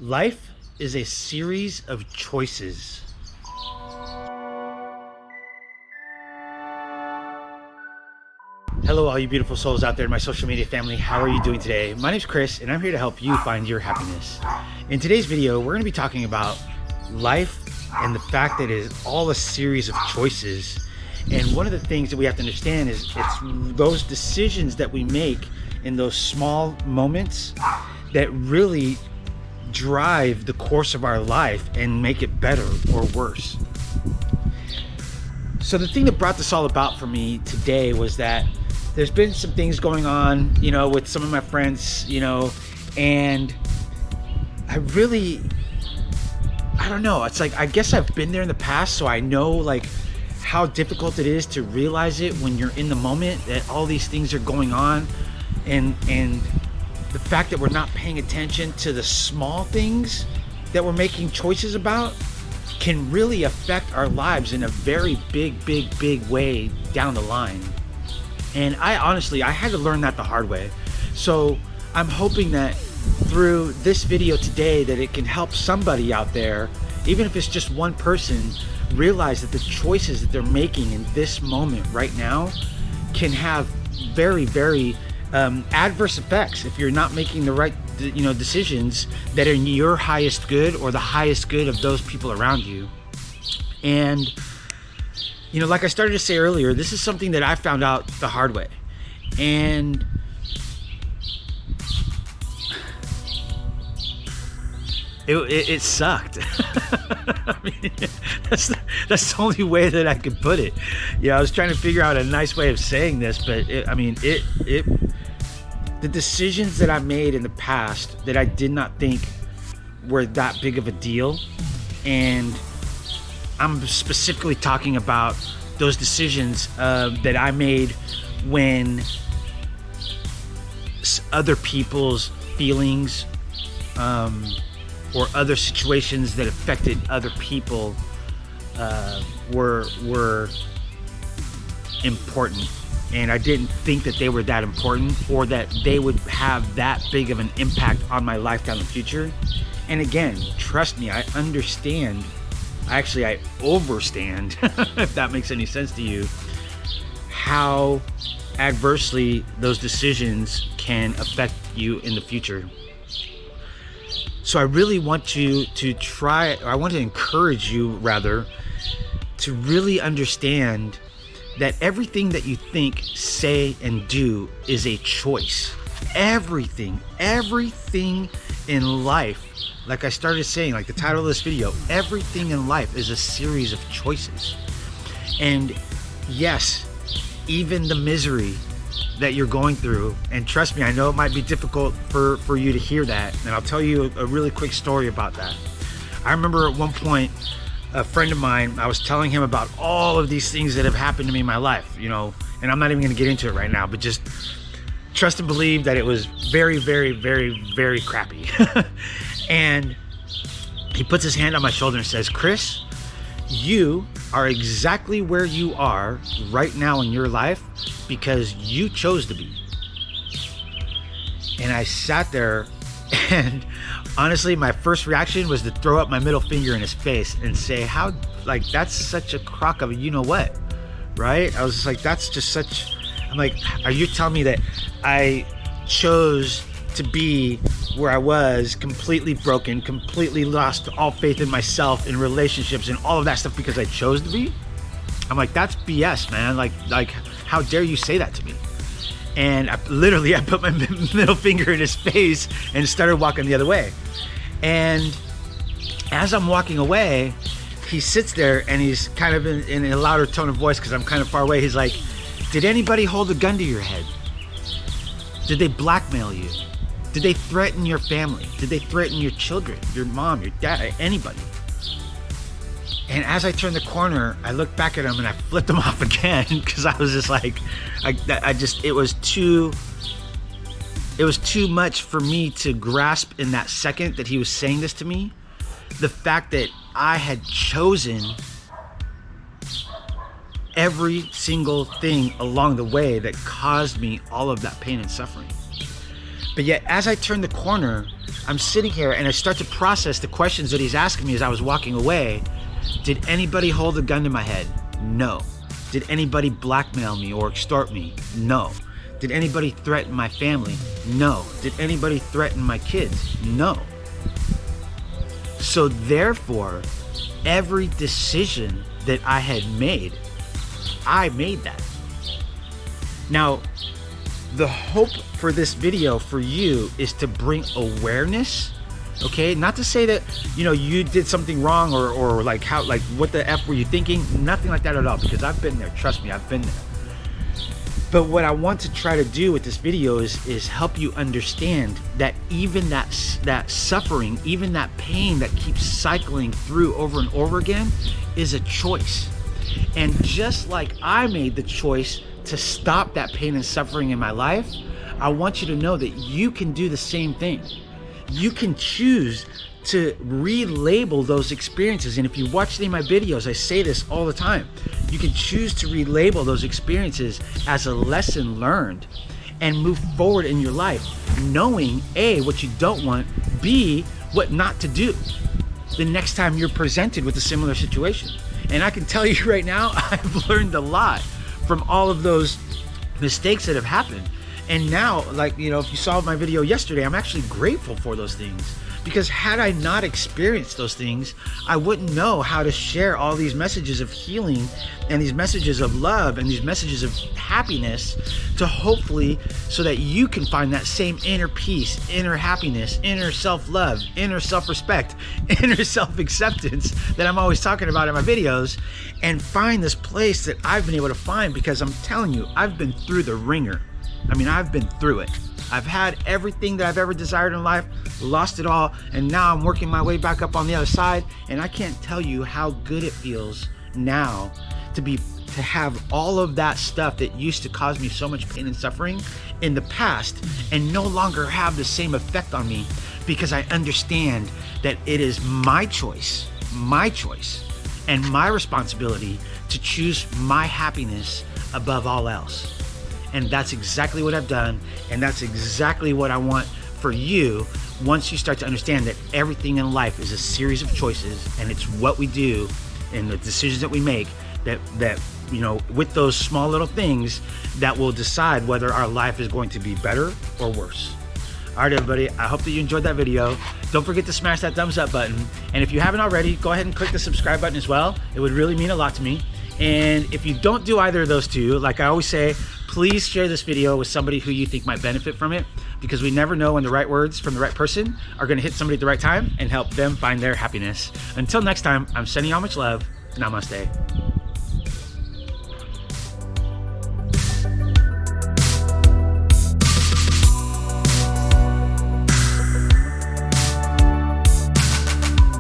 Life is a series of choices. Hello, all you beautiful souls out there in my social media family. How are you doing today? My name's Chris, and I'm here to help you find your happiness. In today's video, we're going to be talking about life and the fact that it is all a series of choices. And one of the things that we have to understand is it's those decisions that we make in those small moments that really drive the course of our life and make it better or worse. So the thing that brought this all about for me today was that there's been some things going on, with some of my friends, and I don't know. It's like, I guess I've been there in the past, so I know like how difficult it is to realize it when you're in the moment that all these things are going on, and the fact that we're not paying attention to the small things that we're making choices about can really affect our lives in a very big way down the line. And I had to learn that the hard way. So I'm hoping that through this video today that it can help somebody out there, even if it's just one person, realize that the choices that they're making in this moment right now can have very adverse effects if you're not making the right decisions that are in your highest good or the highest good of those people around you. And like I started to say earlier, this is something that I found out the hard way, and it sucked. I mean, that's the only way that I could put it. I was trying to figure out a nice way of saying this, but the decisions that I made in the past that I did not think were that big of a deal, and I'm specifically talking about those decisions that I made when other people's feelings or other situations that affected other people were important, and I didn't think that they were that important or that they would have that big of an impact on my life down the future. And again, trust me, I understand. Actually, I overstand, if that makes any sense to you, how adversely those decisions can affect you in the future. So I really want you to I want to encourage you, rather, to really understand that everything that you think, say, and do is a choice. Everything in life, like I started saying, like the title of this video, everything in life is a series of choices. And yes, even the misery that you're going through, and trust me, I know it might be difficult for you to hear that, and I'll tell you a really quick story about that. I remember at one point, a friend of mine, I was telling him about all of these things that have happened to me in my life, and I'm not even going to get into it right now, but just trust and believe that it was very crappy. And he puts his hand on my shoulder and says, "Chris, you are exactly where you are right now in your life because you chose to be." And I sat there, and honestly, my first reaction was to throw up my middle finger in his face and say, "How, like, that's such a crock of a you-know-what," right? I was just like, I'm like, are you telling me that I chose to be where I was, completely broken, completely lost all faith in myself, in relationships, and all of that stuff because I chose to be? I'm like, that's BS, man. Like, how dare you say that to me? And I put my middle finger in his face and started walking the other way. And as I'm walking away, he sits there and he's kind of in a louder tone of voice because I'm kind of far away. He's like, "Did anybody hold a gun to your head? Did they blackmail you? Did they threaten your family? Did they threaten your children, your mom, your dad, anybody?" And as I turned the corner, I looked back at him and I flipped him off again because I was just like, it was too much for me to grasp in that second that he was saying this to me. The fact that I had chosen every single thing along the way that caused me all of that pain and suffering. But yet, as I turn the corner, I'm sitting here and I start to process the questions that he's asking me as I was walking away. Did anybody hold a gun to my head? No. Did anybody blackmail me or extort me? No. Did anybody threaten my family? No. Did anybody threaten my kids? No. So therefore, every decision that I had made, I made that. Now, the hope for this video for you is to bring awareness, okay? Not to say that, you did something wrong or like what the F were you thinking? Nothing like that at all, because I've been there. Trust me, I've been there. But what I want to try to do with this video is help you understand that even that suffering, even that pain that keeps cycling through over and over again is a choice. And just like I made the choice to stop that pain and suffering in my life, I want you to know that you can do the same thing. You can choose to relabel those experiences. And if you watch any of my videos, I say this all the time. You can choose to relabel those experiences as a lesson learned and move forward in your life, knowing A, what you don't want, B, what not to do the next time you're presented with a similar situation. And I can tell you right now, I've learned a lot from all of those mistakes that have happened. And now, if you saw my video yesterday, I'm actually grateful for those things, because had I not experienced those things, I wouldn't know how to share all these messages of healing and these messages of love and these messages of happiness to hopefully so that you can find that same inner peace, inner happiness, inner self-love, inner self-respect, inner self-acceptance that I'm always talking about in my videos, and find this place that I've been able to find, because I'm telling you, I've been through the ringer. I've been through it. I've had everything that I've ever desired in life, lost it all, and now I'm working my way back up on the other side. And I can't tell you how good it feels now to have all of that stuff that used to cause me so much pain and suffering in the past and no longer have the same effect on me, because I understand that it is my choice, and my responsibility to choose my happiness above all else. And that's exactly what I've done, and that's exactly what I want for you once you start to understand that everything in life is a series of choices, and it's what we do and the decisions that we make that with those small little things that will decide whether our life is going to be better or worse. All right, everybody, I hope that you enjoyed that video. Don't forget to smash that thumbs up button. And if you haven't already, go ahead and click the subscribe button as well. It would really mean a lot to me. And if you don't do either of those two, like I always say, please share this video with somebody who you think might benefit from it, because we never know when the right words from the right person are going to hit somebody at the right time and help them find their happiness. Until next time, I'm sending y'all much love. Namaste.